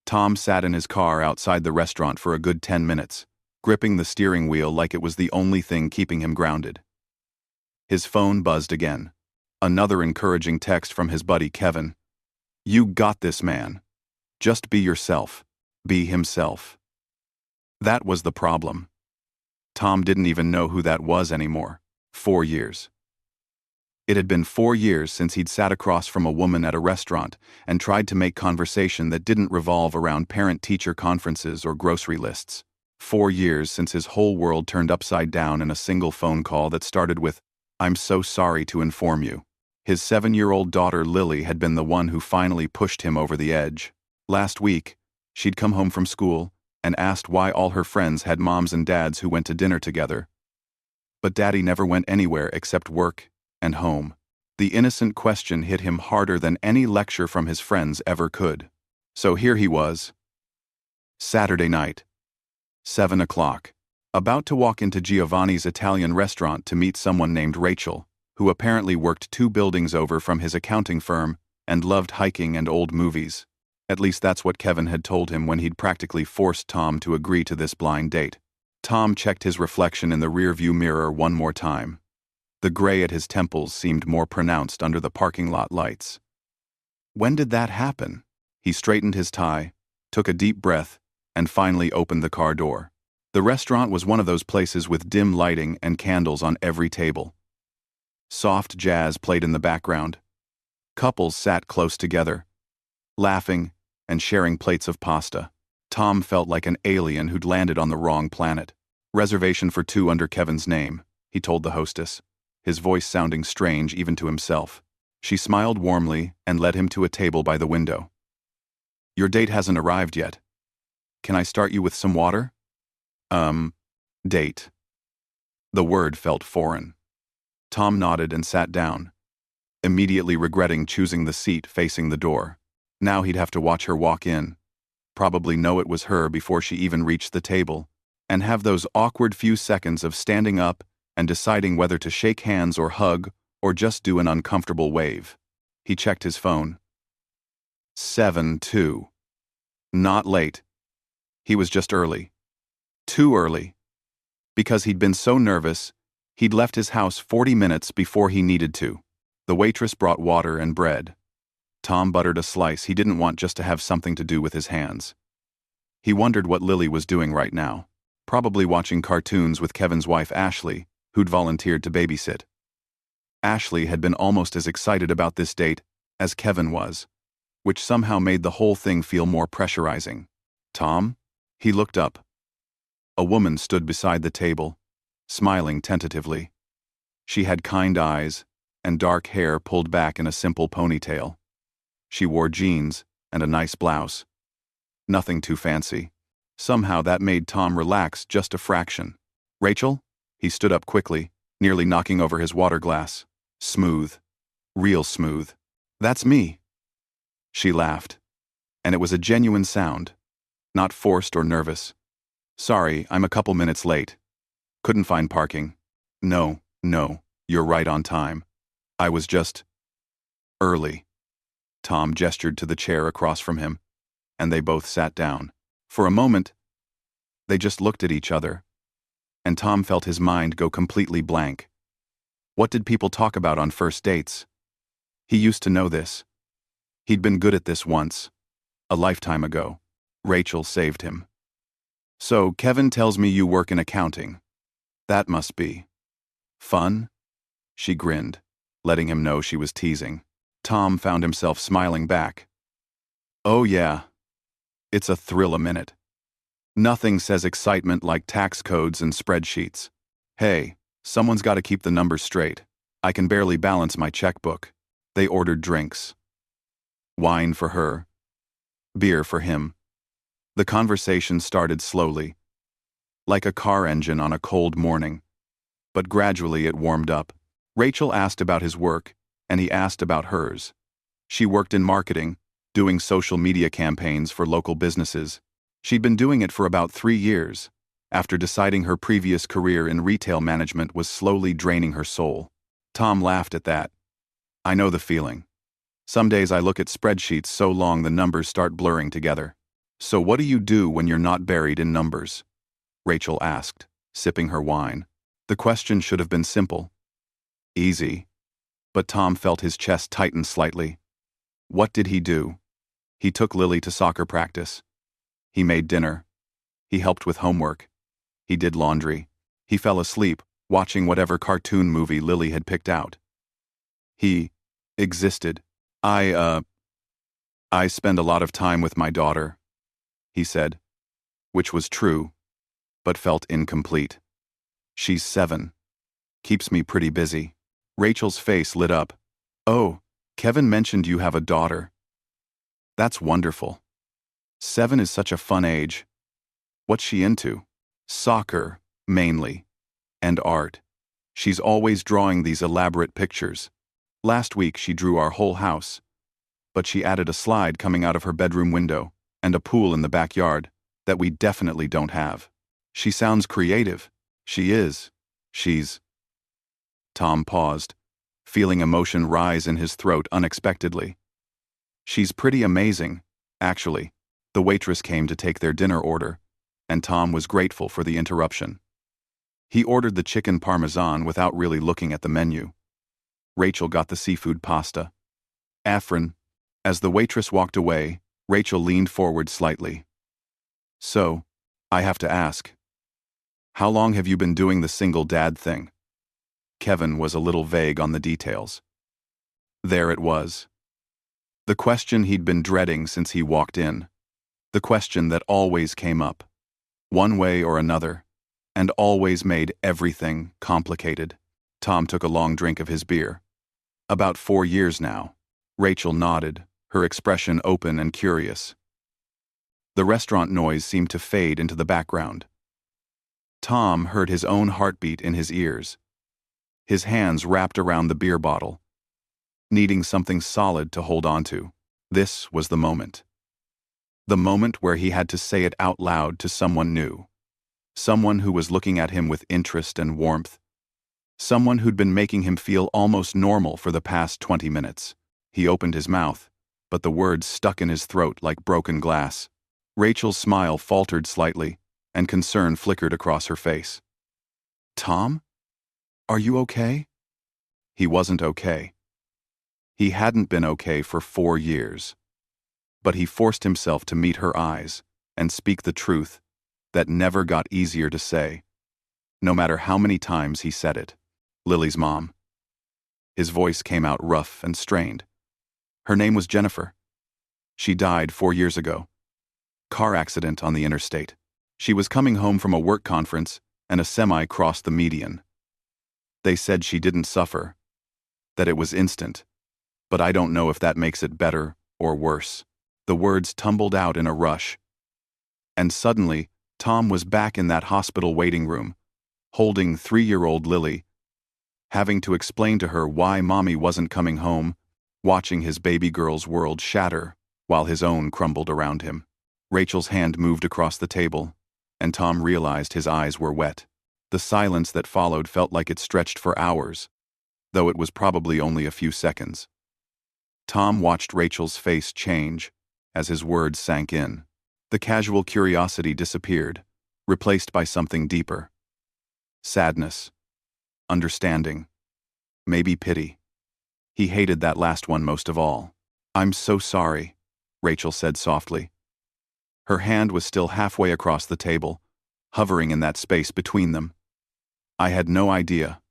Tom sat in his car outside the restaurant for a good 10 minutes, gripping the steering wheel like it was the only thing keeping him grounded. His phone buzzed again. Another encouraging text from his buddy Kevin. "You got this, man. Just be yourself. Be himself." That was the problem. Tom didn't even know who that was anymore. 4 years. It had been 4 years since he'd sat across from a woman at a restaurant and tried to make conversation that didn't revolve around parent-teacher conferences or grocery lists. 4 years since his whole world turned upside down in a single phone call that started with, "I'm so sorry to inform you." His 7-year-old daughter Lily had been the one who finally pushed him over the edge. Last week, she'd come home from school and asked why all her friends had moms and dads who went to dinner together. But Daddy never went anywhere except work and home. The innocent question hit him harder than any lecture from his friends ever could. So here he was. Saturday night. 7 o'clock. About to walk into Giovanni's Italian restaurant to meet someone named Rachel, who apparently worked 2 buildings over from his accounting firm and loved hiking and old movies. At least that's what Kevin had told him when he'd practically forced Tom to agree to this blind date. Tom checked his reflection in the rearview mirror one more time. The gray at his temples seemed more pronounced under the parking lot lights. When did that happen? He straightened his tie, took a deep breath, and finally opened the car door. The restaurant was one of those places with dim lighting and candles on every table. Soft jazz played in the background. Couples sat close together, laughing and sharing plates of pasta. Tom felt like an alien who'd landed on the wrong planet. "Reservation for 2 under Kevin's name," he told the hostess, his voice sounding strange even to himself. She smiled warmly and led him to a table by the window. "Your date hasn't arrived yet. Can I start you with some water?" Date. The word felt foreign. Tom nodded and sat down, immediately regretting choosing the seat facing the door. Now he'd have to watch her walk in, probably know it was her before she even reached the table, and have those awkward few seconds of standing up and deciding whether to shake hands or hug or just do an uncomfortable wave. He checked his phone. 7:02. Not late. He was just early. Too early. Because he'd been so nervous, he'd left his house 40 minutes before he needed to. The waitress brought water and bread. Tom buttered a slice he didn't want just to have something to do with his hands. He wondered what Lily was doing right now, probably watching cartoons with Kevin's wife Ashley, who'd volunteered to babysit. Ashley had been almost as excited about this date as Kevin was, which somehow made the whole thing feel more pressurizing. "Tom?" He looked up. A woman stood beside the table, smiling tentatively. She had kind eyes and dark hair pulled back in a simple ponytail. She wore jeans and a nice blouse. Nothing too fancy. Somehow that made Tom relax just a fraction. "Rachel?" He stood up quickly, nearly knocking over his water glass. Smooth. Real smooth. "That's me." She laughed. And it was a genuine sound, not forced or nervous. "Sorry, I'm a couple minutes late. Couldn't find parking." No, you're right on time. I was just early." Tom gestured to the chair across from him, and they both sat down. For a moment, they just looked at each other, and Tom felt his mind go completely blank. What did people talk about on first dates? He used to know this. He'd been good at this once, a lifetime ago. Rachel saved him. "So, Kevin tells me you work in accounting. That must be fun?" She grinned, letting him know she was teasing. Tom found himself smiling back. "Oh yeah. It's a thrill a minute. Nothing says excitement like tax codes and spreadsheets. Hey, someone's got to keep the numbers straight. I can barely balance my checkbook." They ordered drinks. Wine for her. Beer for him. The conversation started slowly, like a car engine on a cold morning. But gradually it warmed up. Rachel asked about his work, and he asked about hers. She worked in marketing, doing social media campaigns for local businesses. She'd been doing it for about 3 years, after deciding her previous career in retail management was slowly draining her soul. Tom laughed at that. "I know the feeling. Some days I look at spreadsheets so long the numbers start blurring together." So what do you do when you're not buried in numbers? Rachel asked, sipping her wine. The question should have been simple. Easy. But Tom felt his chest tighten slightly. What did he do? He took Lily to soccer practice. He made dinner. He helped with homework. He did laundry. He fell asleep, watching whatever cartoon movie Lily had picked out. He existed. I spend a lot of time with my daughter, he said, which was true, but felt incomplete. She's 7. Keeps me pretty busy. Rachel's face lit up. Oh, Kevin mentioned you have a daughter. That's wonderful. 7 is such a fun age. What's she into? Soccer, mainly. And art. She's always drawing these elaborate pictures. Last week she drew our whole house. But she added a slide coming out of her bedroom window, and a pool in the backyard, that we definitely don't have. She sounds creative. She is. She's... Tom paused, feeling emotion rise in his throat unexpectedly. She's pretty amazing, actually. The waitress came to take their dinner order, and Tom was grateful for the interruption. He ordered the chicken parmesan without really looking at the menu. Rachel got the seafood pasta. Afrin. As the waitress walked away, Rachel leaned forward slightly. So, I have to ask. How long have you been doing the single dad thing? Kevin was a little vague on the details. There it was. The question he'd been dreading since he walked in. The question that always came up. One way or another. And always made everything complicated. Tom took a long drink of his beer. About 4 years now. Rachel nodded, her expression open and curious. The restaurant noise seemed to fade into the background. Tom heard his own heartbeat in his ears. His hands wrapped around the beer bottle, needing something solid to hold on to. This was the moment. The moment where he had to say it out loud to someone new. Someone who was looking at him with interest and warmth. Someone who'd been making him feel almost normal for the past 20 minutes. He opened his mouth, but the words stuck in his throat like broken glass. Rachel's smile faltered slightly, and concern flickered across her face. Tom? Are you okay? He wasn't okay. He hadn't been okay for 4 years. But he forced himself to meet her eyes and speak the truth that never got easier to say, no matter how many times he said it. Lily's mom. His voice came out rough and strained. Her name was Jennifer. She died 4 years ago. Car accident on the interstate. She was coming home from a work conference, and a semi crossed the median. They said she didn't suffer, that it was instant, but I don't know if that makes it better or worse. The words tumbled out in a rush. And suddenly, Tom was back in that hospital waiting room, holding 3-year-old Lily, having to explain to her why mommy wasn't coming home, watching his baby girl's world shatter while his own crumbled around him. Rachel's hand moved across the table, and Tom realized his eyes were wet. The silence that followed felt like it stretched for hours, though it was probably only a few seconds. Tom watched Rachel's face change as his words sank in. The casual curiosity disappeared, replaced by something deeper. Sadness. Understanding. Maybe pity. He hated that last one most of all. I'm so sorry, Rachel said softly. Her hand was still halfway across the table, hovering in that space between them. I had no idea.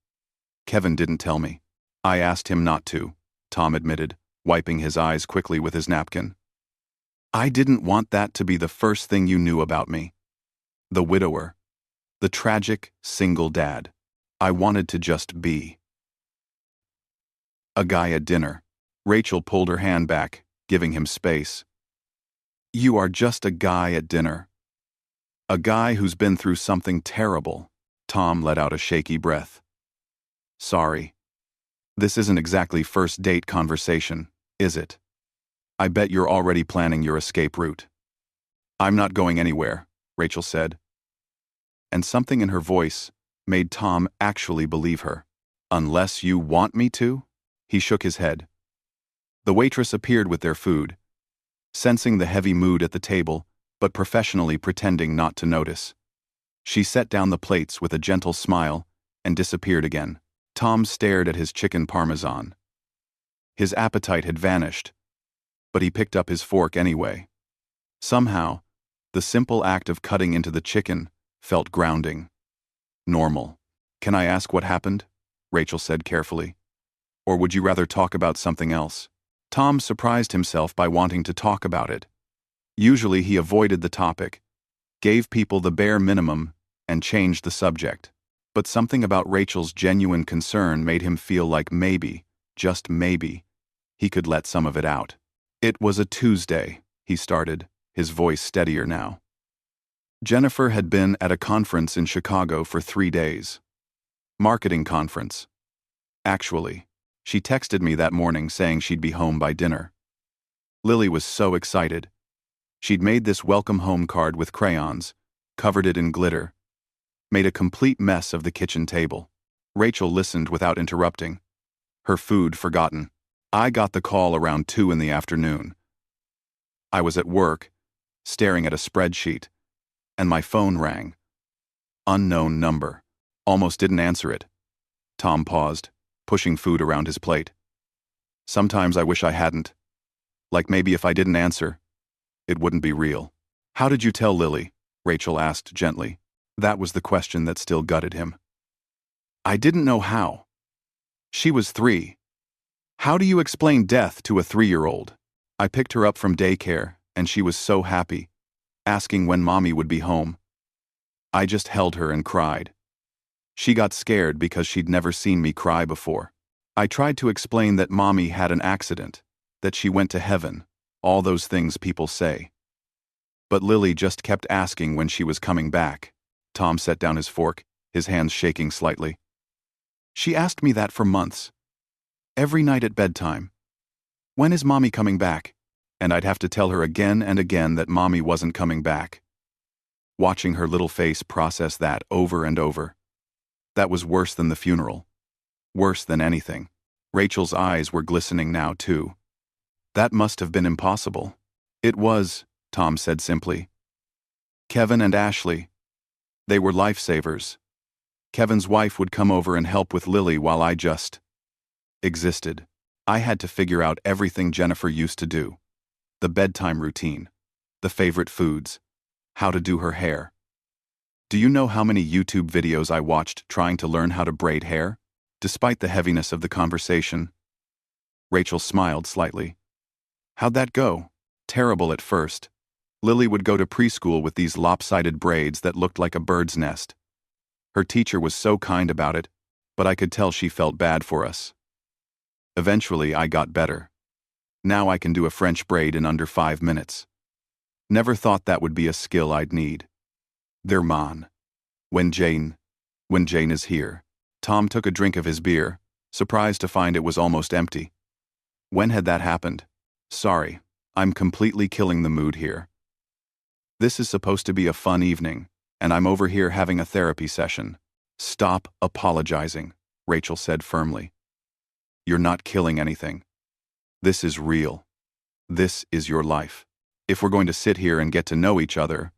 Kevin didn't tell me. I asked him not to, Tom admitted, wiping his eyes quickly with his napkin. I didn't want that to be the first thing you knew about me. The widower. The tragic, single dad. I wanted to just be. A guy at dinner. Rachel pulled her hand back, giving him space. You are just a guy at dinner. A guy who's been through something terrible. Tom let out a shaky breath. Sorry. This isn't exactly first date conversation, is it? I bet you're already planning your escape route. I'm not going anywhere, Rachel said. And something in her voice made Tom actually believe her. Unless you want me to? He shook his head. The waitress appeared with their food, sensing the heavy mood at the table, but professionally pretending not to notice. She set down the plates with a gentle smile and disappeared again. Tom stared at his chicken parmesan. His appetite had vanished, but he picked up his fork anyway. Somehow, the simple act of cutting into the chicken felt grounding. Normal. "Can I ask what happened?" Rachel said carefully. "Or would you rather talk about something else?" Tom surprised himself by wanting to talk about it. Usually he avoided the topic, gave people the bare minimum, and changed the subject. But something about Rachel's genuine concern made him feel like maybe, just maybe, he could let some of it out. "It was a Tuesday," he started, his voice steadier now. Jennifer had been at a conference in Chicago for 3 days. Marketing conference. Actually, she texted me that morning saying she'd be home by dinner. Lily was so excited. She'd made this welcome home card with crayons, covered it in glitter, made a complete mess of the kitchen table. Rachel listened without interrupting, her food forgotten. I got the call around 2 in the afternoon. I was at work, staring at a spreadsheet, and my phone rang. Unknown number. Almost didn't answer it. Tom paused, pushing food around his plate. "Sometimes I wish I hadn't. Like maybe if I didn't answer, it wouldn't be real." "How did you tell Lily?" Rachel asked gently. That was the question that still gutted him. "I didn't know how. She was 3. How do you explain death to a 3-year-old? I picked her up from daycare, and she was so happy, asking when Mommy would be home. I just held her and cried. She got scared because she'd never seen me cry before. I tried to explain that Mommy had an accident, that she went to heaven, all those things people say. But Lily just kept asking when she was coming back." Tom set down his fork, his hands shaking slightly. "She asked me that for months. Every night at bedtime. When is Mommy coming back?" And I'd have to tell her again and again that Mommy wasn't coming back. Watching her little face process that over and over. That was worse than the funeral. Worse than anything. Rachel's eyes were glistening now, too. "That must have been impossible." "It was," Tom said simply. "Kevin and Ashley. They were lifesavers. Kevin's wife would come over and help with Lily while I just existed. I had to figure out everything Jennifer used to do. The bedtime routine. The favorite foods. How to do her hair. Do you know how many YouTube videos I watched trying to learn how to braid hair? Despite the heaviness of the conversation." Rachel smiled slightly. "How'd that go?" "Terrible at first. Lily would go to preschool with these lopsided braids that looked like a bird's nest. Her teacher was so kind about it, but I could tell she felt bad for us. Eventually, I got better. Now I can do a French braid in under 5 minutes. Never thought that would be a skill I'd need. They're man. When Jane is here." Tom took a drink of his beer, surprised to find it was almost empty. When had that happened? "Sorry, I'm completely killing the mood here. This is supposed to be a fun evening, and I'm over here having a therapy session." "Stop apologizing," Rachel said firmly. "You're not killing anything. This is real. This is your life. If we're going to sit here and get to know each other,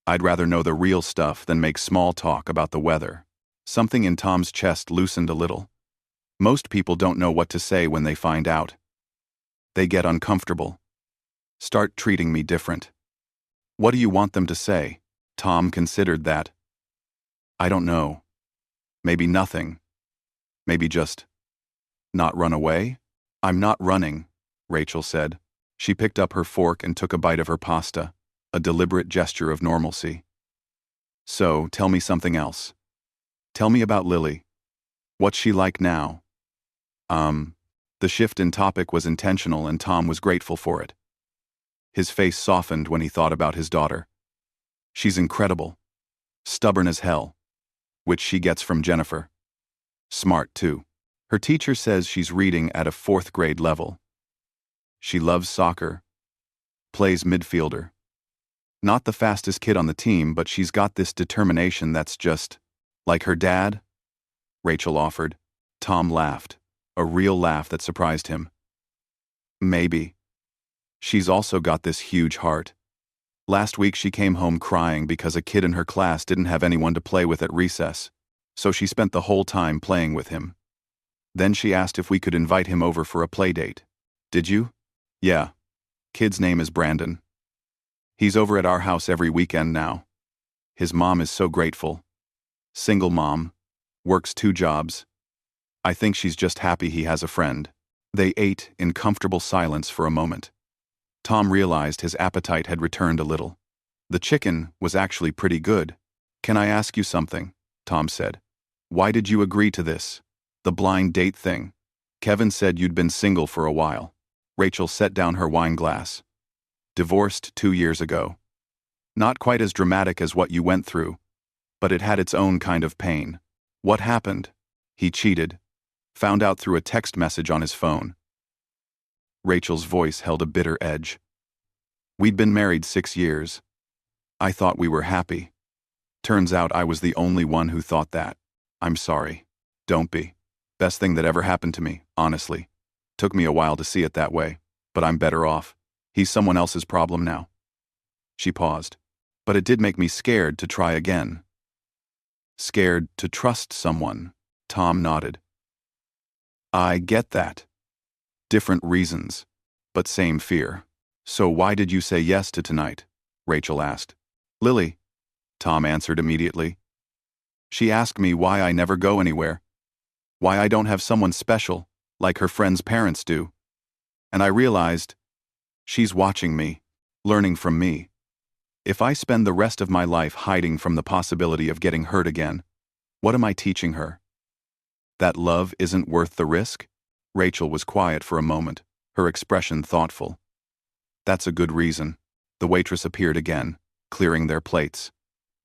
I'd rather know the real stuff than make small talk about the weather." Something in Tom's chest loosened a little. Most people don't know what to say when they find out. They get uncomfortable. Start treating me different. What do you want them to say? Tom considered that. I don't know. Maybe nothing. Maybe just not run away? I'm not running, Rachel said. She picked up her fork and took a bite of her pasta, a deliberate gesture of normalcy. So, tell me something else. Tell me about Lily. What's she like now? The shift in topic was intentional and Tom was grateful for it. His face softened when he thought about his daughter. She's incredible. Stubborn as hell. Which she gets from Jennifer. Smart, too. Her teacher says she's reading at a 4th grade level. She loves soccer. Plays midfielder. Not the fastest kid on the team, but she's got this determination that's just like her dad, Rachel offered. Tom laughed, a real laugh that surprised him. Maybe. She's also got this huge heart. Last week she came home crying because a kid in her class didn't have anyone to play with at recess, so she spent the whole time playing with him. Then she asked if we could invite him over for a play date. Did you? Yeah. Kid's name is Brandon. He's over at our house every weekend now. His mom is so grateful. Single mom. Works 2 jobs. I think she's just happy he has a friend. They ate in comfortable silence for a moment. Tom realized his appetite had returned a little. The chicken was actually pretty good. Can I ask you something? Tom said. Why did you agree to this? The blind date thing. Kevin said you'd been single for a while. Rachel set down her wine glass. Divorced 2 years ago. Not quite as dramatic as what you went through, but it had its own kind of pain. What happened? He cheated. Found out through a text message on his phone. Rachel's voice held a bitter edge. We'd been married 6 years. I thought we were happy. Turns out I was the only one who thought that. I'm sorry. Don't be. Best thing that ever happened to me, honestly. Took me a while to see it that way, but I'm better off. He's someone else's problem now. She paused. But it did make me scared to try again. Scared to trust someone, Tom nodded. I get that. Different reasons, but same fear. So why did you say yes to tonight? Rachel asked. Lily, Tom answered immediately. She asked me why I never go anywhere. Why I don't have someone special, like her friends' parents do. And I realized, she's watching me, learning from me. If I spend the rest of my life hiding from the possibility of getting hurt again, what am I teaching her? That love isn't worth the risk? Rachel was quiet for a moment, her expression thoughtful. That's a good reason. The waitress appeared again, clearing their plates.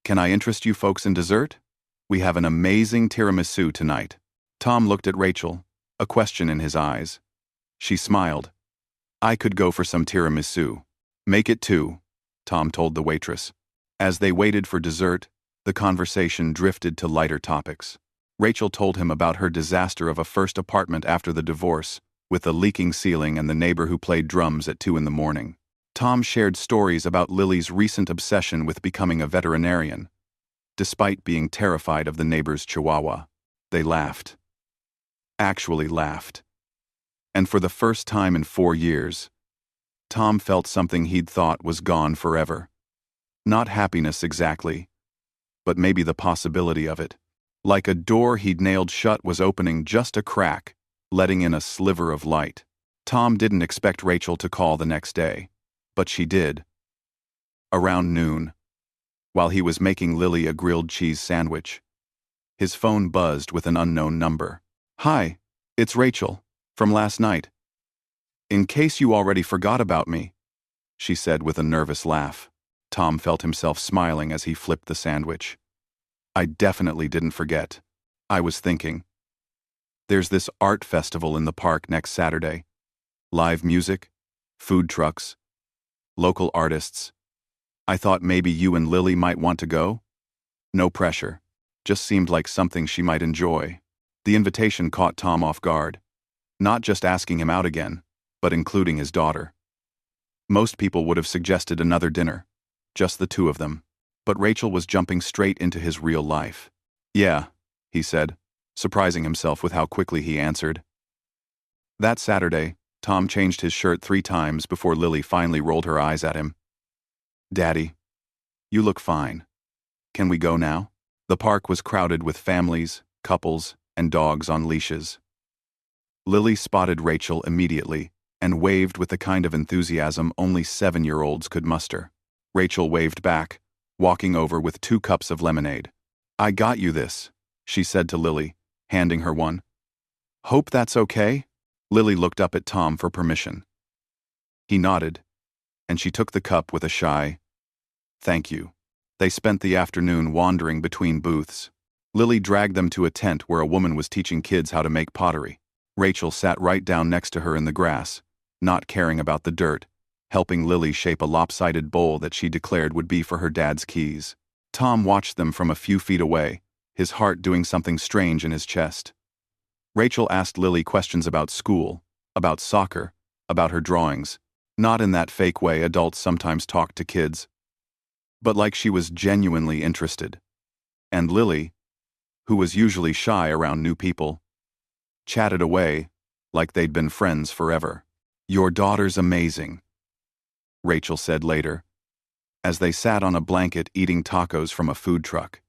Can I interest you folks in dessert? We have an amazing tiramisu tonight. Tom looked at Rachel, a question in his eyes. She smiled. I could go for some tiramisu. Make it 2, Tom told the waitress. As they waited for dessert, the conversation drifted to lighter topics. Rachel told him about her disaster of a first apartment after the divorce, with the leaking ceiling and the neighbor who played drums at 2 in the morning. Tom shared stories about Lily's recent obsession with becoming a veterinarian. Despite being terrified of the neighbor's chihuahua, they laughed. Actually laughed. And for the first time in 4 years, Tom felt something he'd thought was gone forever. Not happiness exactly, but maybe the possibility of it. Like a door he'd nailed shut was opening just a crack, letting in a sliver of light. Tom didn't expect Rachel to call the next day, but she did. Around noon, while he was making Lily a grilled cheese sandwich, his phone buzzed with an unknown number. Hi, it's Rachel, from last night. In case you already forgot about me, she said with a nervous laugh. Tom felt himself smiling as he flipped the sandwich. I definitely didn't forget. I was thinking. There's this art festival in the park next Saturday. Live music, food trucks, local artists. I thought maybe you and Lily might want to go? No pressure. Just seemed like something she might enjoy. The invitation caught Tom off guard. Not just asking him out again, but including his daughter. Most people would have suggested another dinner. Just the 2 of them. But Rachel was jumping straight into his real life. Yeah, he said, surprising himself with how quickly he answered. That Saturday, Tom changed his shirt 3 times before Lily finally rolled her eyes at him. Daddy, you look fine. Can we go now? The park was crowded with families, couples, and dogs on leashes. Lily spotted Rachel immediately and waved with the kind of enthusiasm only 7-year-olds could muster. Rachel waved back, walking over with 2 cups of lemonade. I got you this, she said to Lily, handing her one. Hope that's okay? Lily looked up at Tom for permission. He nodded, and she took the cup with a shy, thank you. They spent the afternoon wandering between booths. Lily dragged them to a tent where a woman was teaching kids how to make pottery. Rachel sat right down next to her in the grass, not caring about the dirt, helping Lily shape a lopsided bowl that she declared would be for her dad's keys. Tom watched them from a few feet away, his heart doing something strange in his chest. Rachel asked Lily questions about school, about soccer, about her drawings, not in that fake way adults sometimes talk to kids, but like she was genuinely interested. And Lily, who was usually shy around new people, chatted away like they'd been friends forever. "Your daughter's amazing," Rachel said later, as they sat on a blanket eating tacos from a food truck.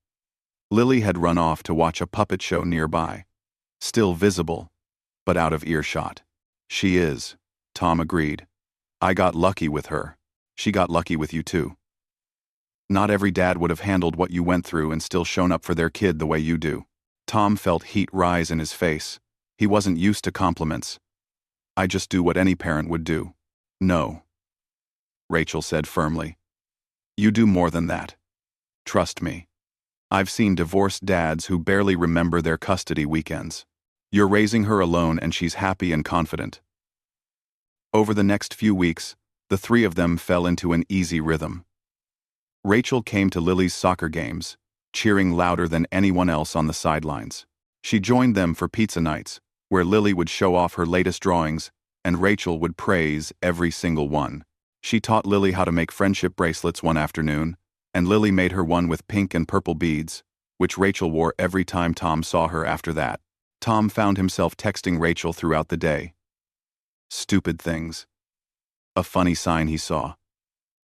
Lily had run off to watch a puppet show nearby, still visible, but out of earshot. "She is," Tom agreed. "I got lucky with her. She got lucky with you too. Not every dad would have handled what you went through and still shown up for their kid the way you do." Tom felt heat rise in his face. He wasn't used to compliments. "I just do what any parent would do." "No," Rachel said firmly. "You do more than that. Trust me. I've seen divorced dads who barely remember their custody weekends. You're raising her alone and she's happy and confident." Over the next few weeks, the three of them fell into an easy rhythm. Rachel came to Lily's soccer games, cheering louder than anyone else on the sidelines. She joined them for pizza nights, where Lily would show off her latest drawings, and Rachel would praise every single one. She taught Lily how to make friendship bracelets one afternoon, and Lily made her one with pink and purple beads, which Rachel wore every time Tom saw her after that. Tom found himself texting Rachel throughout the day. Stupid things. A funny sign he saw.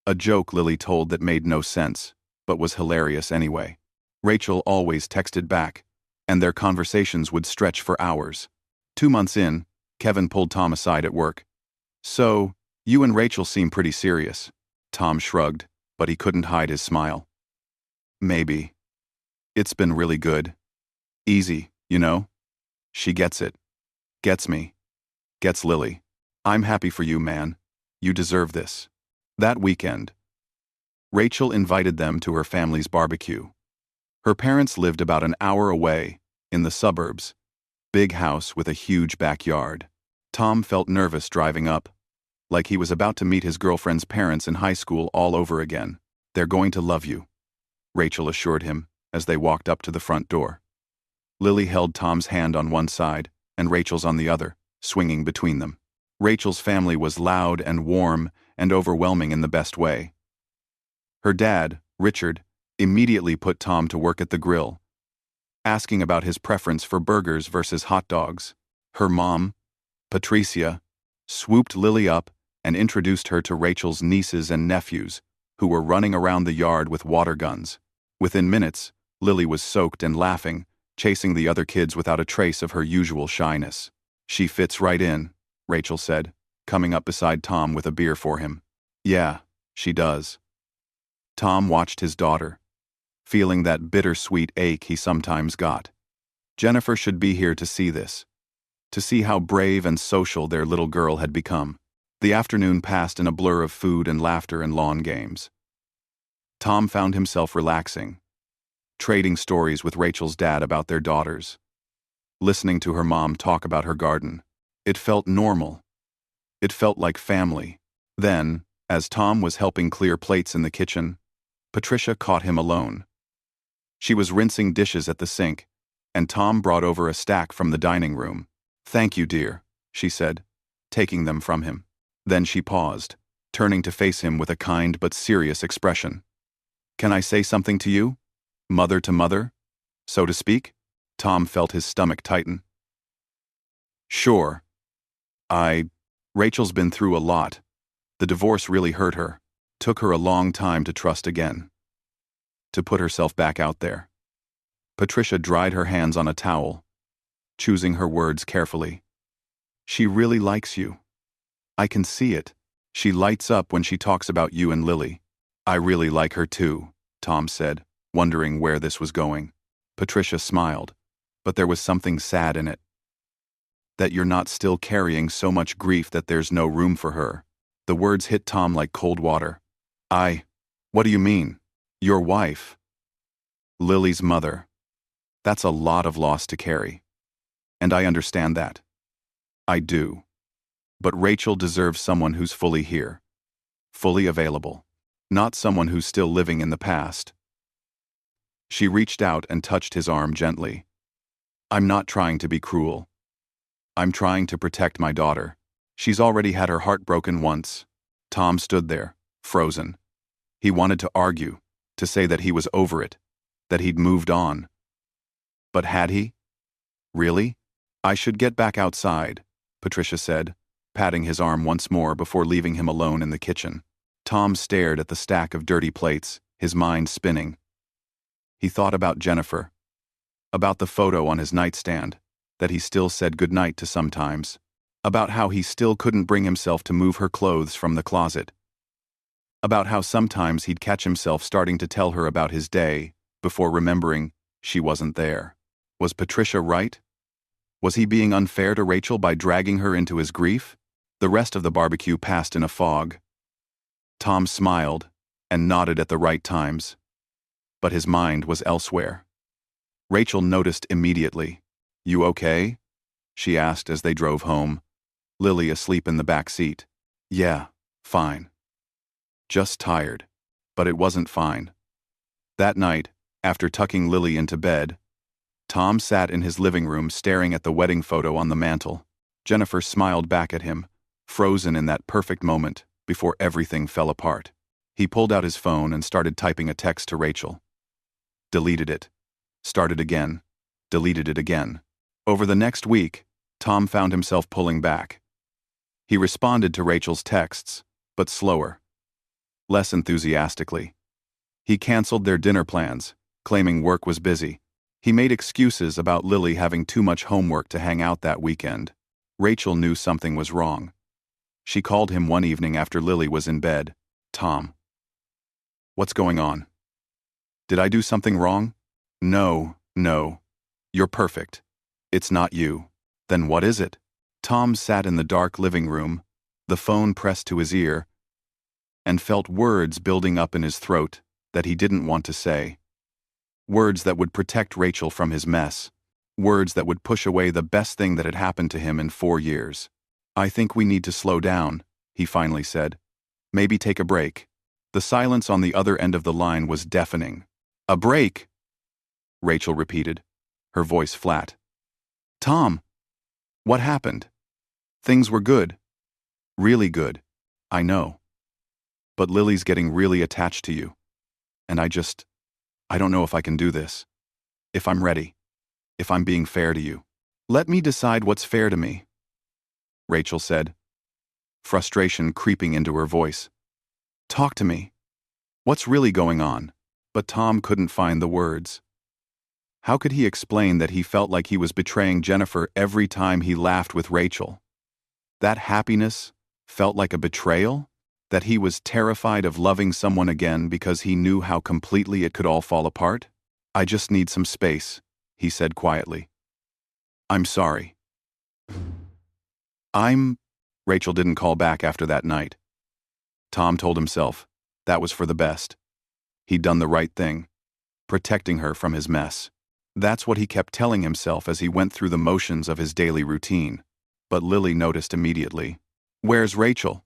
A joke Lily told that made no sense, but was hilarious anyway. Rachel always texted back, and their conversations would stretch for hours. 2 months in, Kevin pulled Tom aside at work. "So, you and Rachel seem pretty serious." Tom shrugged, but he couldn't hide his smile. "Maybe. It's been really good. Easy, you know? She gets it. Gets me. Gets Lily. I'm happy for you, man. You deserve this." That weekend, Rachel invited them to her family's barbecue. Her parents lived about an hour away, in the suburbs. Big house with a huge backyard. Tom felt nervous driving up, like he was about to meet his girlfriend's parents in high school all over again. "They're going to love you," Rachel assured him as they walked up to the front door. Lily held Tom's hand on one side and Rachel's on the other, swinging between them. Rachel's family was loud and warm and overwhelming in the best way. Her dad, Richard, immediately put Tom to work at the grill, asking about his preference for burgers versus hot dogs. Her mom, Patricia, swooped Lily up and introduced her to Rachel's nieces and nephews, who were running around the yard with water guns. Within minutes, Lily was soaked and laughing, chasing the other kids without a trace of her usual shyness. "She fits right in," Rachel said, coming up beside Tom with a beer for him. "Yeah, she does." Tom watched his daughter, feeling that bittersweet ache he sometimes got. Jennifer should be here to see this, to see how brave and social their little girl had become. The afternoon passed in a blur of food and laughter and lawn games. Tom found himself relaxing, trading stories with Rachel's dad about their daughters, listening to her mom talk about her garden. It felt normal. It felt like family. Then, as Tom was helping clear plates in the kitchen, Patricia caught him alone. She was rinsing dishes at the sink, and Tom brought over a stack from the dining room. "Thank you, dear," she said, taking them from him. Then she paused, turning to face him with a kind but serious expression. "Can I say something to you? Mother to mother, so to speak?" Tom felt his stomach tighten. "Sure. Rachel's been through a lot. The divorce really hurt her. Took her a long time to trust again. To put herself back out there." Patricia dried her hands on a towel, choosing her words carefully. "She really likes you. I can see it. She lights up when she talks about you and Lily." "I really like her too," Tom said, wondering where this was going. Patricia smiled, but there was something sad in it. "That you're not still carrying so much grief that there's no room for her." The words hit Tom like cold water. What do you mean? Your wife. Lily's mother. That's a lot of loss to carry. And I understand that. I do. But Rachel deserves someone who's fully here. Fully available. Not someone who's still living in the past." She reached out and touched his arm gently. "I'm not trying to be cruel. I'm trying to protect my daughter. She's already had her heart broken once." Tom stood there, frozen. He wanted to argue, to say that he was over it, that he'd moved on. But had he? Really? I should get back outside, Patricia said, patting his arm once more before leaving him alone in the kitchen. Tom stared at the stack of dirty plates, his mind spinning. He thought about Jennifer, about the photo on his nightstand, that he still said goodnight to sometimes, about how he still couldn't bring himself to move her clothes from the closet, about how sometimes he'd catch himself starting to tell her about his day before remembering she wasn't there. Was Patricia right? Was he being unfair to Rachel by dragging her into his grief? The rest of the barbecue passed in a fog. Tom smiled and nodded at the right times, but his mind was elsewhere. Rachel noticed immediately. "You okay?" she asked as they drove home, Lily asleep in the back seat. "Yeah, fine. Just tired." But it wasn't fine. That night, after tucking Lily into bed, Tom sat in his living room staring at the wedding photo on the mantel. Jennifer smiled back at him, frozen in that perfect moment before everything fell apart. He pulled out his phone and started typing a text to Rachel. Deleted it. Started again. Deleted it again. Over the next week, Tom found himself pulling back. He responded to Rachel's texts, but slower, less enthusiastically. He canceled their dinner plans, claiming work was busy. He made excuses about Lily having too much homework to hang out that weekend. Rachel knew something was wrong. She called him one evening after Lily was in bed. "Tom, what's going on? Did I do something wrong?" No. You're perfect. It's not you." "Then what is it?" Tom sat in the dark living room, the phone pressed to his ear, and felt words building up in his throat that he didn't want to say. Words that would protect Rachel from his mess. Words that would push away the best thing that had happened to him in 4 years. "I think we need to slow down," he finally said. "Maybe take a break." The silence on the other end of the line was deafening. "A break?" Rachel repeated, her voice flat. "Tom, what happened? Things were good. Really good. I know. But Lily's getting really attached to you. And I don't know if I can do this. If I'm ready. If I'm being fair to you." "Let me decide what's fair to me," Rachel said, frustration creeping into her voice. "Talk to me. What's really going on?" But Tom couldn't find the words. How could he explain that he felt like he was betraying Jennifer every time he laughed with Rachel? That happiness felt like a betrayal? That he was terrified of loving someone again because he knew how completely it could all fall apart? "I just need some space," he said quietly. "I'm sorry." Rachel didn't call back after that night. Tom told himself that was for the best. He'd done the right thing, protecting her from his mess. That's what he kept telling himself as he went through the motions of his daily routine. But Lily noticed immediately. "Where's Rachel?"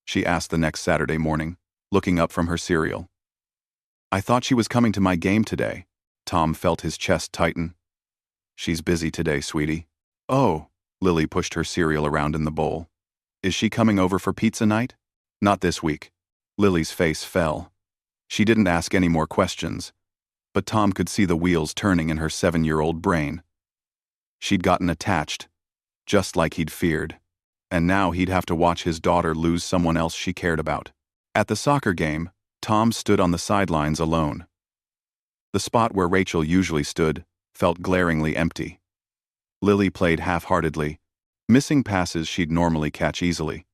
she asked the next Saturday morning, looking up from her cereal. "I thought she was coming to my game today." Tom felt his chest tighten. "She's busy today, sweetie." "Oh," Lily pushed her cereal around in the bowl. "Is she coming over for pizza night?" "Not this week." Lily's face fell. She didn't ask any more questions, but Tom could see the wheels turning in her 7-year-old brain. She'd gotten attached, just like he'd feared. And now he'd have to watch his daughter lose someone else she cared about. At the soccer game, Tom stood on the sidelines alone. The spot where Rachel usually stood felt glaringly empty. Lily played half-heartedly, missing passes she'd normally catch easily.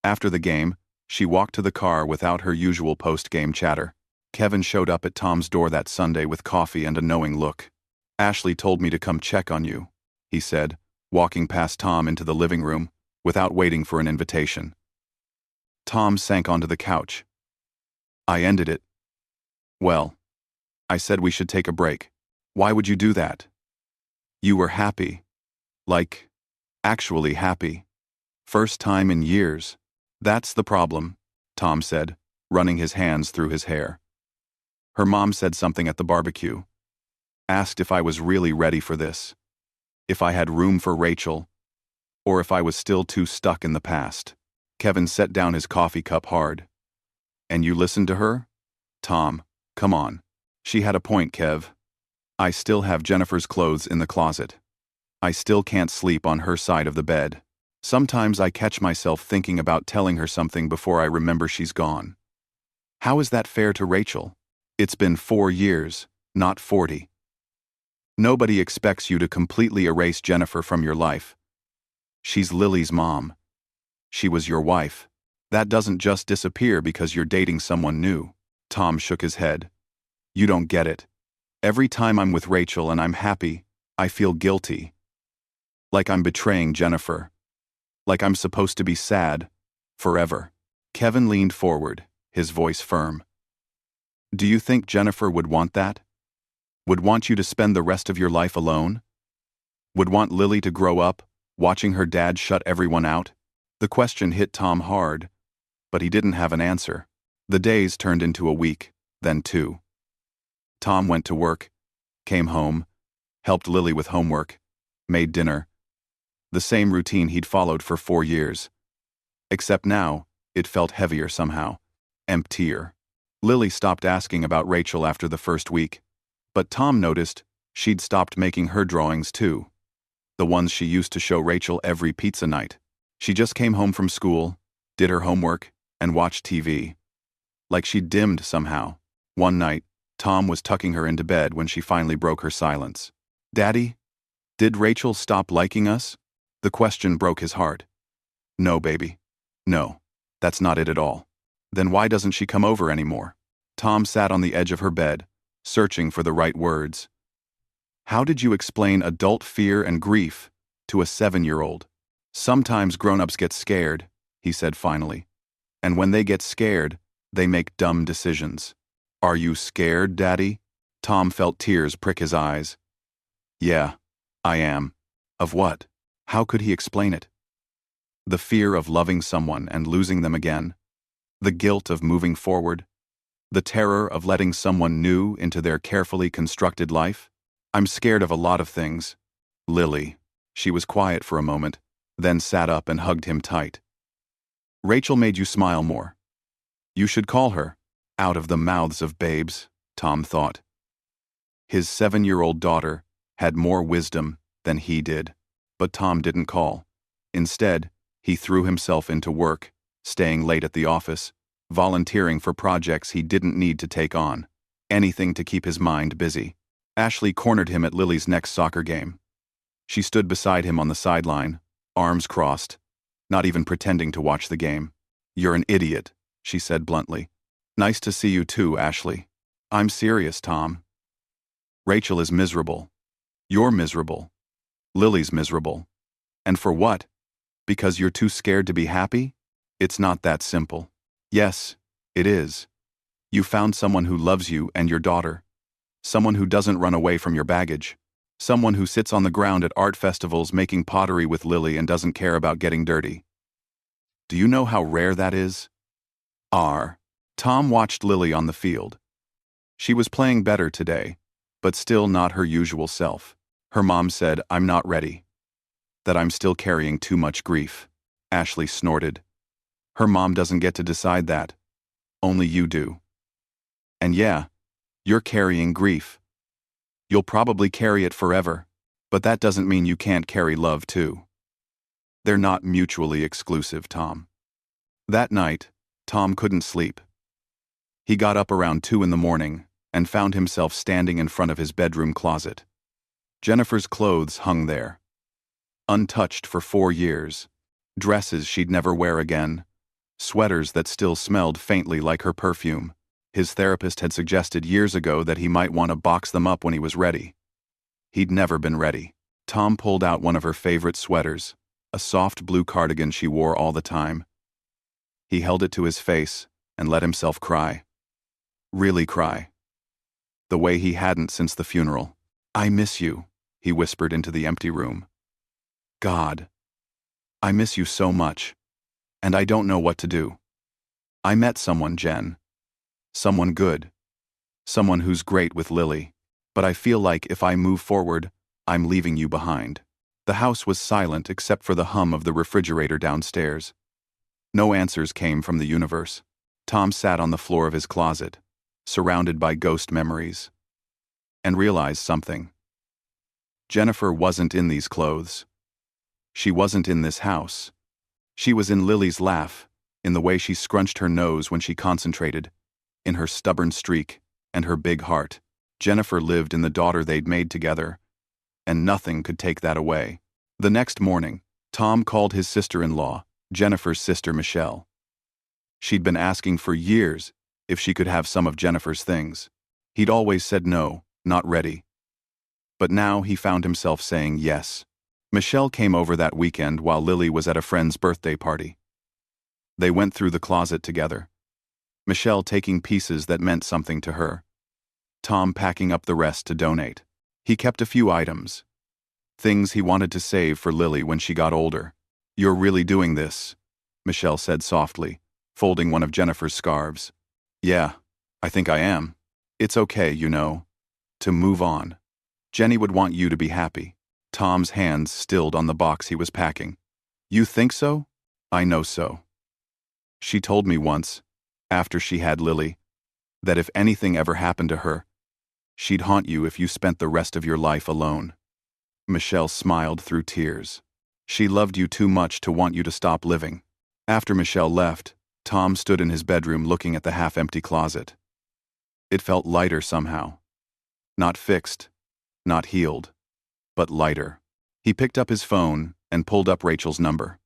After the game, she walked to the car without her usual post-game chatter. Kevin showed up at Tom's door that Sunday with coffee and a knowing look. "Ashley told me to come check on you," he said, walking past Tom into the living room, without waiting for an invitation. Tom sank onto the couch. "I ended it." "Well, I said we should take a break." "Why would you do that?" "You were happy. Like, actually happy. First time in years." "That's the problem," Tom said, running his hands through his hair. "Her mom said something at the barbecue. Asked if I was really ready for this. If I had room for Rachel, or if I was still too stuck in the past." Kevin set down his coffee cup hard. "And you listened to her?" Tom, Come on. She had a point, Kev. I still have Jennifer's clothes in the closet. I still can't sleep on her side of the bed. Sometimes I catch myself thinking about telling her something before I remember she's gone. How is that fair to Rachel? It's been 4 years, not 40. Nobody expects you to completely erase Jennifer from your life. She's Lily's mom. She was your wife. That doesn't just disappear because you're dating someone new. Tom shook his head. You don't get it. Every time I'm with Rachel and I'm happy, I feel guilty. Like I'm betraying Jennifer. Like I'm supposed to be sad. Forever. Kevin leaned forward, his voice firm. Do you think Jennifer would want that? Would want you to spend the rest of your life alone? Would want Lily to grow up, watching her dad shut everyone out? The question hit Tom hard, but he didn't have an answer. The days turned into a week, then 2. Tom went to work, came home, helped Lily with homework, made dinner. The same routine he'd followed for 4 years. Except now, it felt heavier somehow, emptier. Lily stopped asking about Rachel after the first week, but Tom noticed she'd stopped making her drawings too. The ones she used to show Rachel every pizza night. She just came home from school, did her homework, and watched TV. Like she'd dimmed somehow. One night, Tom was tucking her into bed when she finally broke her silence. Daddy, did Rachel stop liking us? The question broke his heart. No, baby. No, that's not it at all. Then why doesn't she come over anymore? Tom sat on the edge of her bed, searching for the right words. How did you explain adult fear and grief to a 7-year-old? Sometimes grown-ups get scared, he said finally. And when they get scared, they make dumb decisions. Are you scared, Daddy? Tom felt tears prick his eyes. Yeah, I am. Of what? How could he explain it? The fear of loving someone and losing them again. The guilt of moving forward. The terror of letting someone new into their carefully constructed life. I'm scared of a lot of things. Lily. She was quiet for a moment, then sat up and hugged him tight. Rachel made you smile more. You should call her. Out of the mouths of babes, Tom thought. His 7-year-old daughter had more wisdom than he did. But Tom didn't call. Instead, he threw himself into work, staying late at the office, volunteering for projects he didn't need to take on. Anything to keep his mind busy. Ashley cornered him at Lily's next soccer game. She stood beside him on the sideline, arms crossed, not even pretending to watch the game. You're an idiot, she said bluntly. Nice to see you too, Ashley. I'm serious, Tom. Rachel is miserable. You're miserable. Lily's miserable. And for what? Because you're too scared to be happy? It's not that simple. Yes, it is. You found someone who loves you and your daughter. Someone who doesn't run away from your baggage. Someone who sits on the ground at art festivals making pottery with Lily and doesn't care about getting dirty. Do you know how rare that is? Tom watched Lily on the field. She was playing better today, but still not her usual self. Her mom said, I'm not ready. That I'm still carrying too much grief. Ashley snorted. Her mom doesn't get to decide that. Only you do. And yeah, you're carrying grief. You'll probably carry it forever, but that doesn't mean you can't carry love too. They're not mutually exclusive, Tom. That night, Tom couldn't sleep. He got up around 2 a.m. and found himself standing in front of his bedroom closet. Jennifer's clothes hung there. Untouched for 4 years. Dresses she'd never wear again. Sweaters that still smelled faintly like her perfume. His therapist had suggested years ago that he might want to box them up when he was ready. He'd never been ready. Tom pulled out one of her favorite sweaters, a soft blue cardigan she wore all the time. He held it to his face and let himself cry. Really cry. The way he hadn't since the funeral. I miss you, he whispered into the empty room. God, I miss you so much, and I don't know what to do. I met someone, Jen. Someone good. Someone who's great with Lily. But I feel like if I move forward, I'm leaving you behind. The house was silent except for the hum of the refrigerator downstairs. No answers came from the universe. Tom sat on the floor of his closet, surrounded by ghost memories, and realized something. Jennifer wasn't in these clothes. She wasn't in this house. She was in Lily's laugh, in the way she scrunched her nose when she concentrated, in her stubborn streak, and her big heart. Jennifer lived in the daughter they'd made together, and nothing could take that away. The next morning, Tom called his sister-in-law, Jennifer's sister Michelle. She'd been asking for years if she could have some of Jennifer's things. He'd always said no, not ready. But now he found himself saying yes. Michelle came over that weekend while Lily was at a friend's birthday party. They went through the closet together, Michelle taking pieces that meant something to her, Tom packing up the rest to donate. He kept a few items, things he wanted to save for Lily when she got older. "You're really doing this," Michelle said softly, folding one of Jennifer's scarves. "Yeah, I think I am. It's okay, you know, to move on. Jenny would want you to be happy." Tom's hands stilled on the box he was packing. "You think so?" "I know so. She told me once, after she had Lily, that if anything ever happened to her, she'd haunt you if you spent the rest of your life alone." Michelle smiled through tears. "She loved you too much to want you to stop living." After Michelle left, Tom stood in his bedroom looking at the half-empty closet. It felt lighter somehow. Not fixed, not healed, but lighter. He picked up his phone and pulled up Rachel's number.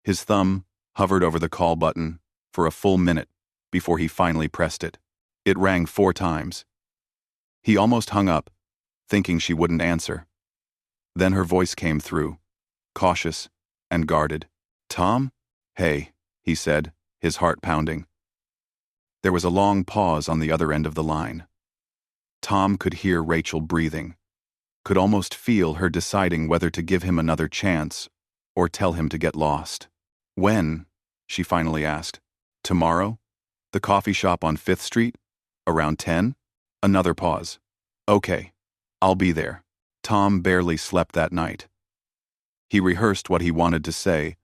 His thumb hovered over the call button for a full minute before he finally pressed it. It rang 4 times. He almost hung up, thinking she wouldn't answer. Then her voice came through, cautious and guarded. "Tom? Hey," he said, his heart pounding. There was a long pause on the other end of the line. Tom could hear Rachel breathing, could almost feel her deciding whether to give him another chance or tell him to get lost. "When?" she finally asked. "Tomorrow? The coffee shop on 5th Street? Around 10? Another pause. "Okay, I'll be there." Tom barely slept that night. He rehearsed what he wanted to say,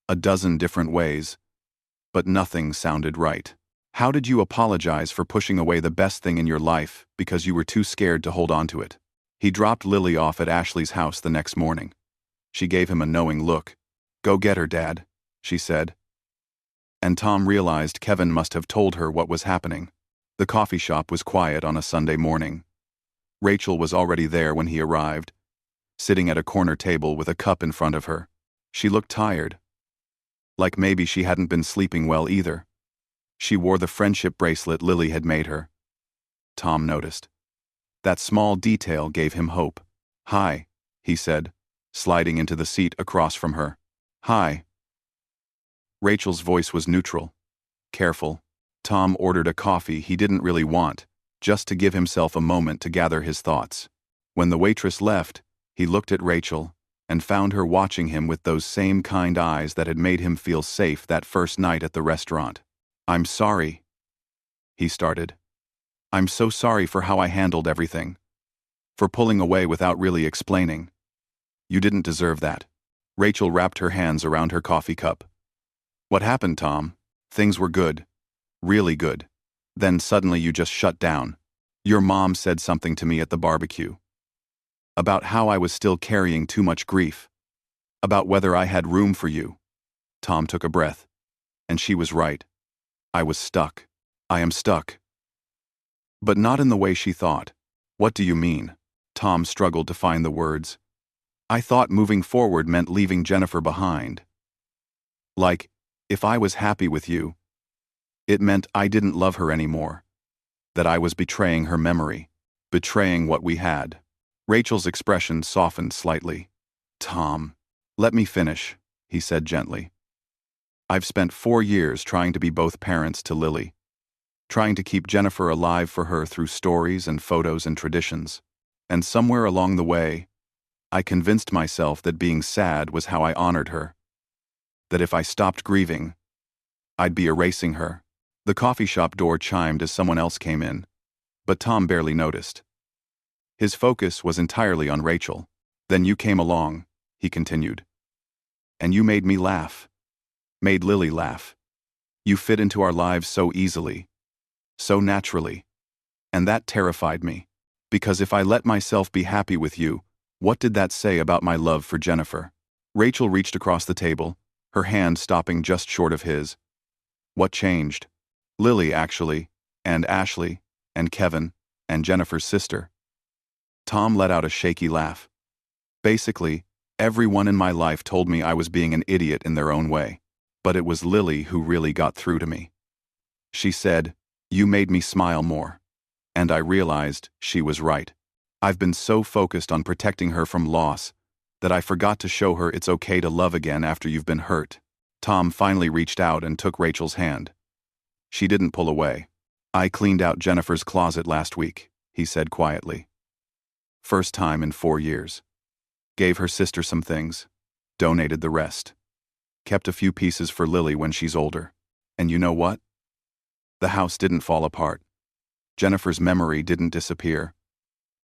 a dozen different ways, but nothing sounded right. How did you apologize for pushing away the best thing in your life because you were too scared to hold on to it? He dropped Lily off at Ashley's house the next morning. She gave him a knowing look. "Go get her, Dad," she said. And Tom realized Kevin must have told her what was happening. The coffee shop was quiet on a Sunday morning. Rachel was already there when he arrived, sitting at a corner table with a cup in front of her. She looked tired, like maybe she hadn't been sleeping well either. She wore the friendship bracelet Lily had made her. Tom noticed. That small detail gave him hope. "Hi," he said, sliding into the seat across from her. "Hi." Rachel's voice was neutral, careful. Tom ordered a coffee he didn't really want, just to give himself a moment to gather his thoughts. When the waitress left, he looked at Rachel and found her watching him with those same kind eyes that had made him feel safe that first night at the restaurant. "I'm sorry," he started. "I'm so sorry for how I handled everything. For pulling away without really explaining. You didn't deserve that." Rachel wrapped her hands around her coffee cup. "What happened, Tom? Things were good. Really good. Then suddenly you just shut down. Your mom said something to me at the barbecue. About how I was still carrying too much grief. About whether I had room for you." Tom took a breath. And she was right. I was stuck. I am stuck. But not in the way she thought. "What do you mean?" Tom struggled to find the words. "I thought moving forward meant leaving Jennifer behind. Like, if I was happy with you, it meant I didn't love her anymore. That I was betraying her memory. Betraying what we had." Rachel's expression softened slightly. "Tom, let me finish," he said gently. "I've spent 4 years trying to be both parents to Lily. Trying to keep Jennifer alive for her through stories and photos and traditions. And somewhere along the way, I convinced myself that being sad was how I honored her. That if I stopped grieving, I'd be erasing her." The coffee shop door chimed as someone else came in, but Tom barely noticed. His focus was entirely on Rachel. "Then you came along," he continued. "And you made me laugh. Made Lily laugh. You fit into our lives so easily. so naturally. And that terrified me. Because if I let myself be happy with you, what did that say about my love for Jennifer? Rachel reached across the table, her hand stopping just short of his. What changed? Lily, actually, and Ashley, and Kevin, and Jennifer's sister. Tom let out a shaky laugh. Basically, everyone in my life told me I was being an idiot in their own way. But it was Lily who really got through to me. She said, "You made me smile more." And I realized she was right. I've been so focused on protecting her from loss that I forgot to show her it's okay to love again after you've been hurt. Tom finally reached out and took Rachel's hand. She didn't pull away. "I cleaned out Jennifer's closet last week," he said quietly. "First time in 4 years. Gave her sister some things. Donated the rest. Kept a few pieces for Lily when she's older. And you know what? The house didn't fall apart. Jennifer's memory didn't disappear.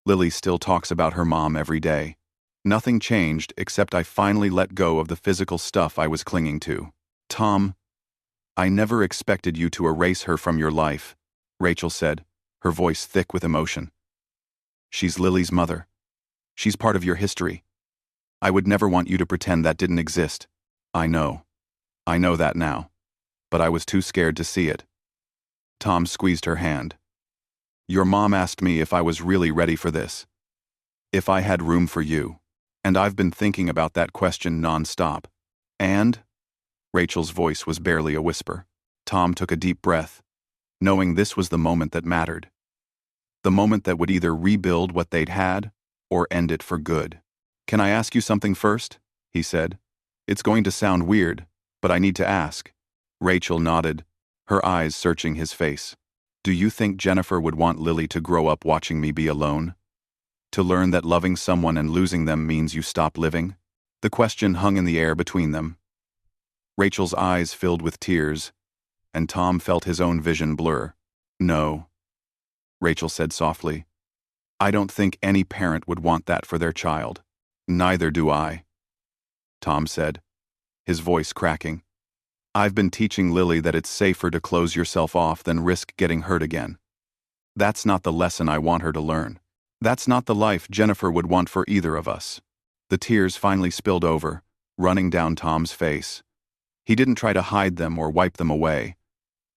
Lily still talks about her mom every day. Nothing changed except I finally let go of the physical stuff I was clinging to." "Tom, I never expected you to erase her from your life," Rachel said, her voice thick with emotion. "She's Lily's mother. She's part of your history. I would never want you to pretend that didn't exist. I know. I know that now. But I was too scared to see it." Tom squeezed her hand. "Your mom asked me if I was really ready for this. If I had room for you. And I've been thinking about that question non-stop. And?" Rachel's voice was barely a whisper. Tom took a deep breath, knowing this was the moment that mattered. The moment that would either rebuild what they'd had or end it for good. "Can I ask you something first?" he said. "It's going to sound weird, but I need to ask." Rachel nodded, her eyes searching his face. "Do you think Jennifer would want Lily to grow up watching me be alone? To learn that loving someone and losing them means you stop living?" The question hung in the air between them. Rachel's eyes filled with tears, and Tom felt his own vision blur. "No," Rachel said softly. "I don't think any parent would want that for their child." "Neither do I," Tom said, his voice cracking. "I've been teaching Lily that it's safer to close yourself off than risk getting hurt again. That's not the lesson I want her to learn. That's not the life Jennifer would want for either of us." The tears finally spilled over, running down Tom's face. He didn't try to hide them or wipe them away.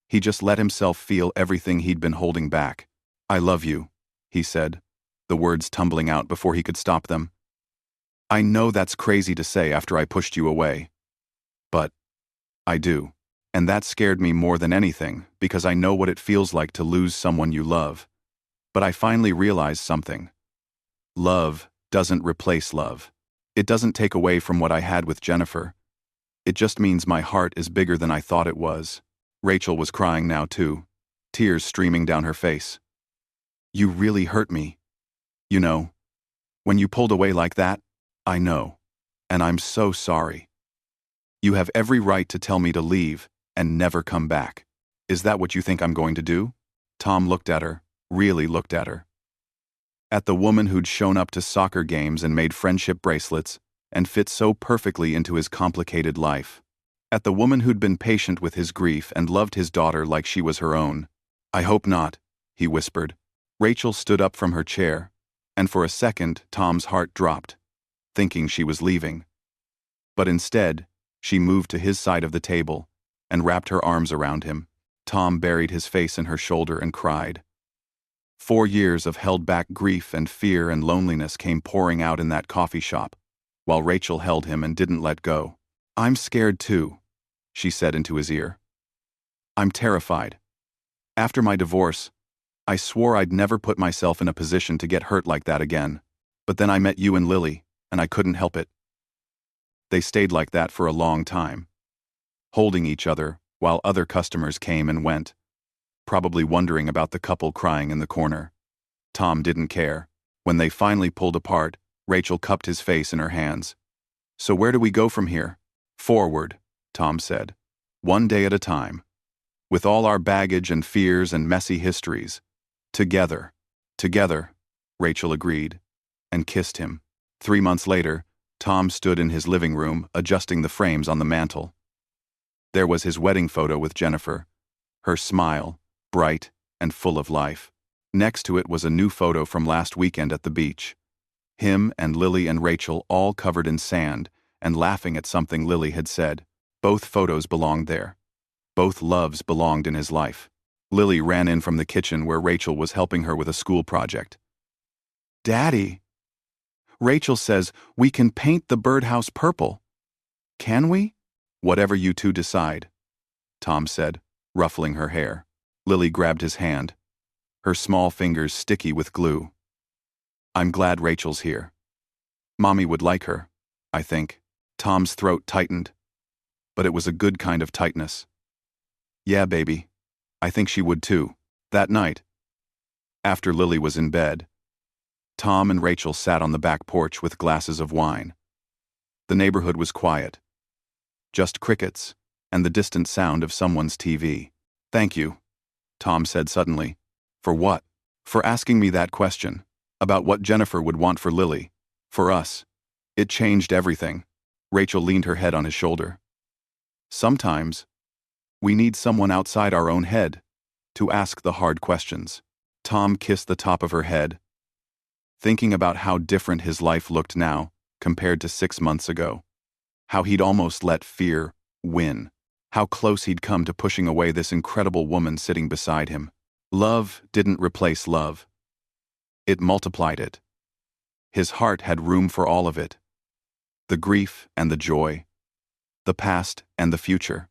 He just let himself feel everything he'd been holding back. "I love you," he said, the words tumbling out before he could stop them. "I know that's crazy to say after I pushed you away. But I do. And that scared me more than anything, because I know what it feels like to lose someone you love. But I finally realized something. Love doesn't replace love. It doesn't take away from what I had with Jennifer. It just means my heart is bigger than I thought it was." Rachel was crying now too, tears streaming down her face. "You really hurt me. You know, when you pulled away like that, I know. And I'm so sorry. You have every right to tell me to leave and never come back. Is that what you think I'm going to do?" Tom looked at her, really looked at her. At the woman who'd shown up to soccer games and made friendship bracelets and fit so perfectly into his complicated life. At the woman who'd been patient with his grief and loved his daughter like she was her own. "I hope not," he whispered. Rachel stood up from her chair, and for a second Tom's heart dropped, thinking she was leaving. But instead, she moved to his side of the table and wrapped her arms around him. Tom buried his face in her shoulder and cried. 4 years of held-back grief and fear and loneliness came pouring out in that coffee shop, while Rachel held him and didn't let go. "I'm scared too," she said into his ear. "I'm terrified. After my divorce, I swore I'd never put myself in a position to get hurt like that again. But then I met you and Lily, and I couldn't help it." They stayed like that for a long time, holding each other while other customers came and went, probably wondering about the couple crying in the corner. Tom didn't care. When they finally pulled apart, Rachel cupped his face in her hands. "So where do we go from here?" "Forward," Tom said. "One day at a time. With all our baggage and fears and messy histories. Together." "Together," Rachel agreed, and kissed him. 3 months later, Tom stood in his living room adjusting the frames on the mantel. There was his wedding photo with Jennifer, her smile, bright and full of life. Next to it was a new photo from last weekend at the beach. Him and Lily and Rachel all covered in sand and laughing at something Lily had said. Both photos belonged there. Both loves belonged in his life. Lily ran in from the kitchen where Rachel was helping her with a school project. "Daddy," Rachel says, "we can paint the birdhouse purple." "Can we?" "Whatever you two decide," Tom said, ruffling her hair. Lily grabbed his hand, her small fingers sticky with glue. "I'm glad Rachel's here. Mommy would like her, I think." Tom's throat tightened, but it was a good kind of tightness. "Yeah, baby. I think she would too." That night, after Lily was in bed, Tom and Rachel sat on the back porch with glasses of wine. The neighborhood was quiet. Just crickets and the distant sound of someone's TV. "Thank you," Tom said suddenly. "For what?" "For asking me that question. About what Jennifer would want for Lily. For us. It changed everything." Rachel leaned her head on his shoulder. "Sometimes, we need someone outside our own head to ask the hard questions." Tom kissed the top of her head, thinking about how different his life looked now compared to 6 months ago. How he'd almost let fear win. How close he'd come to pushing away this incredible woman sitting beside him. Love didn't replace love. It multiplied it. His heart had room for all of it. The grief and the joy. The past and the future.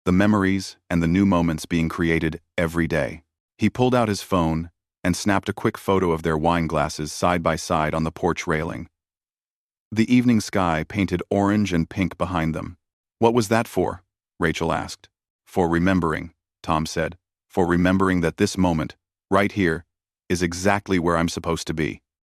The memories and the new moments being created every day. He pulled out his phone and snapped a quick photo of their wine glasses side by side on the porch railing. The evening sky painted orange and pink behind them. "What was that for?" Rachel asked. "For remembering," Tom said. "For remembering that this moment, right here, is exactly where I'm supposed to be."